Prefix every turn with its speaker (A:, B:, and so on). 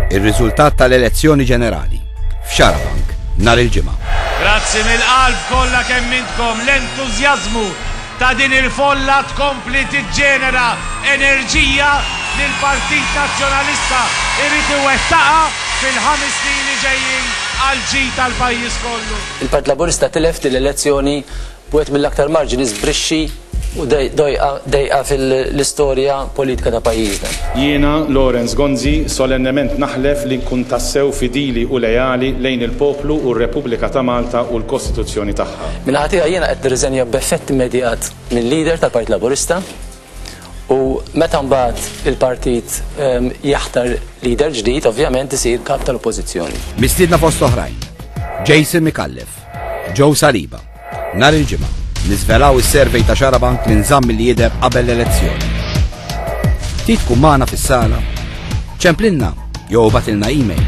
A: Ir-riżultat tal-elezzjoni ġenerali f'Xarabank nhar il-ġimgħa.
B: Grazzi mill-qalb kollha kemm intkom l-entużjażmu ta' din il-folla tkompli tiġġenera enerġija li l-Partit Nazzjonalista irid iwettaqha fil-5 snin li ġejjin għal ġid tal-pajjiż kollu.
C: Il-Partit Laburista tilef l-elezzjoni b'wieħed mill-aktar marġini sbrixxi u dejqa fil-istorja politika ta' pajjiżna.
D: Jiena, Lorenz Gonzi, solennement naħlef li nkun tassew fidili u lejali lejn il-poplu u r-Repubblika ta' Malta u l-Kostituzzjoni tagħha.
C: Minħatija jiena qed nirriżenja b'effett immedjat mill-lider tal-Partit Laburista u meta mbagħad il-partit jaħtar lider ġdid, ovvjament isir kap tal-Oppożizzjoni.
A: Mistiedna fost oħrajn, Jason Mikallef, Joe Saliba, nhar il-ġimgħa niżvelaw is-servej ta' Xarabank li nżamm li jidher qabel l-elezzjoni. Tit tkun magħna fis-sala, ċemplinna jew batilna email